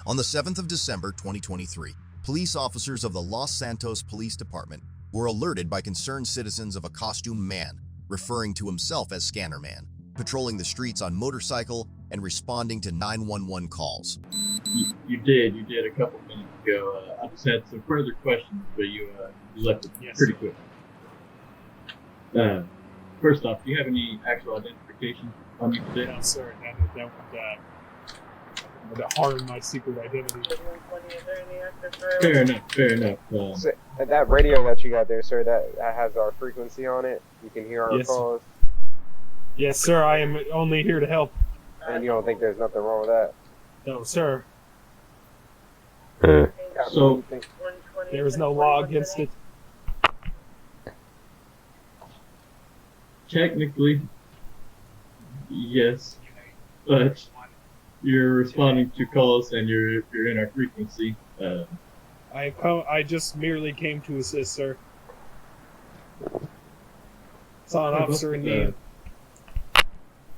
On the 7th of December 2023, police officers of the Los Santos Police Department were alerted by concerned citizens of a costumed man, referring to himself as Scanner Man, patrolling the streets on motorcycle and responding to 911 calls. You did a couple minutes ago. I just had some further questions, but you left it pretty quick. First off, do you have any actual identification on you today? No, sir. That would harm my secret identity. Fair enough. So, that radio that you got there, sir, that has our frequency on it. You can hear our calls. Yes, sir. I am only here to help. And you don't think there's nothing wrong with that? No, sir. So there is no law against it. Technically, yes, but you're responding to calls and you're in our frequency. I just merely came to assist, sir. Saw an officer in need.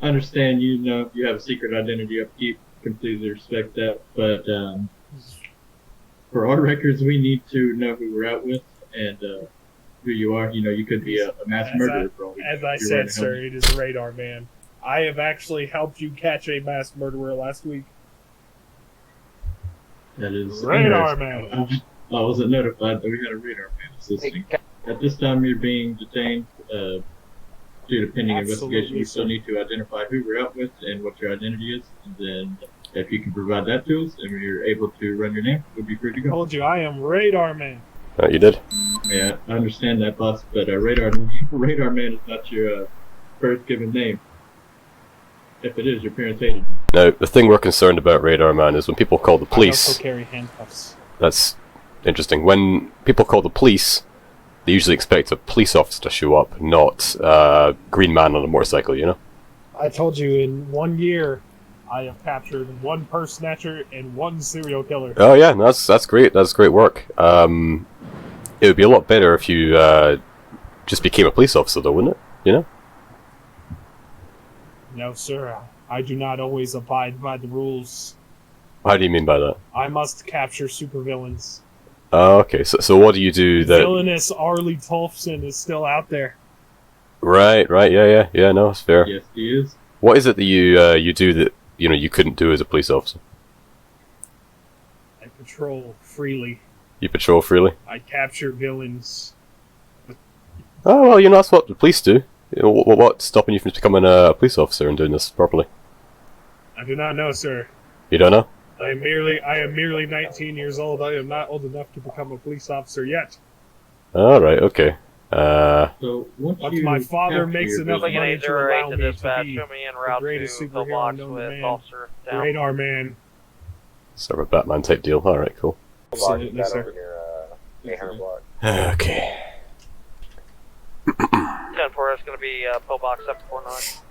I understand you have a secret identity upkeep. Completely respect that, but for our records, we need to know who we're out with and who you are. You could be a mass murderer. As I said, sir, it is Radar Man. I have actually helped you catch a mass murderer last week. That is Radar Man. I wasn't notified that we had a Radar Man assisting. At this time, you're being detained due to pending investigation. We still need to identify who we're out with and what your identity is, and then if you can provide that to us and you're able to run your name, we'll be free to go. I told you, I am Radar Man. You did? Yeah, I understand that, boss, but Radar Man is not your first given name. If it is, your parents hated you. Now, the thing we're concerned about, Radar Man, is when people call the police. I also carry handcuffs. That's interesting. When people call the police, they usually expect a police officer to show up, not a green man on a motorcycle, I told you, in 1 year, I have captured 1 purse snatcher and 1 serial killer. Oh yeah, that's great. That's great work. It would be a lot better if you just became a police officer, though, wouldn't it? No, sir. I do not always abide by the rules. How do you mean by that? I must capture supervillains. Oh, okay. So what do you do that? Villainous Arlie Tolfson is still out there. Right. Yeah. No, it's fair. Yes, he is. What is it that you do that you couldn't do as a police officer? I patrol freely. You patrol freely? I capture villains. Oh well, that's what the police do. What's stopping you from becoming a police officer and doing this properly? I do not know, sir. You don't know? I am merely 19 years old. I am not old enough to become a police officer yet. All right. Okay. So once my father makes enough money to allow me to be the greatest superhero known to man, Radar Man. Sort of a Batman type deal. All right. Cool. Absolutely, sir. Okay. 10-4 is going to be pillbox 749.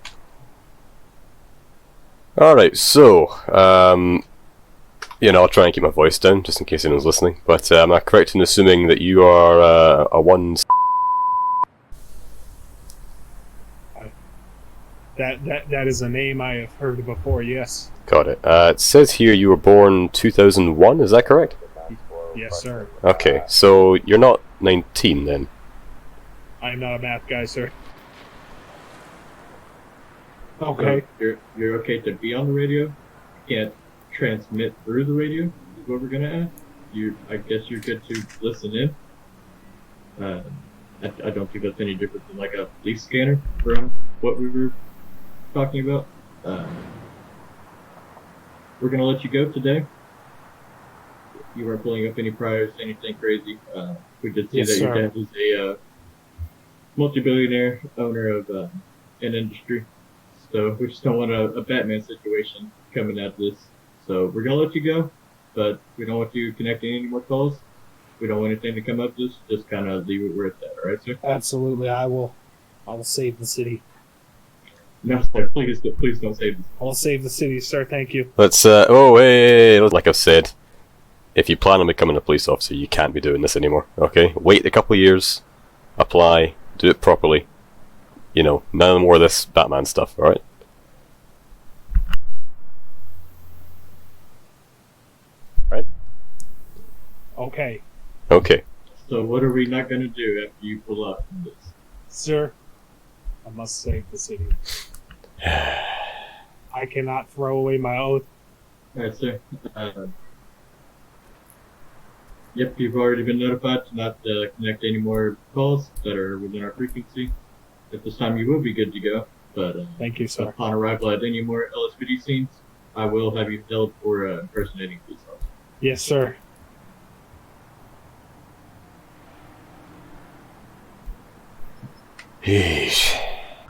Alright, so, I'll try and keep my voice down, just in case anyone's listening, but am I correct in assuming that you are a one... That is a name I have heard before, yes. Got it. It says here you were born 2001, is that correct? Yes, sir. Okay, so you're not 19 then? I am not a math guy, sir. Okay. So you're okay to be on the radio? You can't transmit through the radio, is what we're gonna ask. I guess you're good to listen in. I don't think that's any different than like a police scanner from what we were talking about. We're gonna let you go today. You weren't pulling up any priors, anything crazy. We did see that your dad was a multi-billionaire owner of an industry. So we just don't want a Batman situation coming out of this. So we're going to let you go, but we don't want you connecting any more calls. We don't want anything to come up to us. Just kind of leave it where it's at, all right, sir? Absolutely, I will save the city. No, sir, please don't save this. I will save the city, sir, thank you. Let's, wait, like I've said, if you plan on becoming a police officer, you can't be doing this anymore, okay? Wait a couple of years, apply, do it properly. None more of this Batman stuff, alright? Okay. Okay. So what are we not going to do after you pull up from this? Sir, I must save the city. I cannot throw away my oath. Alright, sir. Yep, you've already been notified to not connect any more calls that are within our frequency. At this time, you will be good to go. But thank you, sir. Upon arrival at any more LSPD scenes, I will have you held for impersonating police officers. Yes, sir.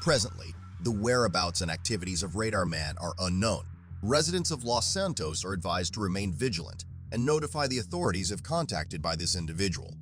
Presently, the whereabouts and activities of Radar Man are unknown. Residents of Los Santos are advised to remain vigilant and notify the authorities if contacted by this individual.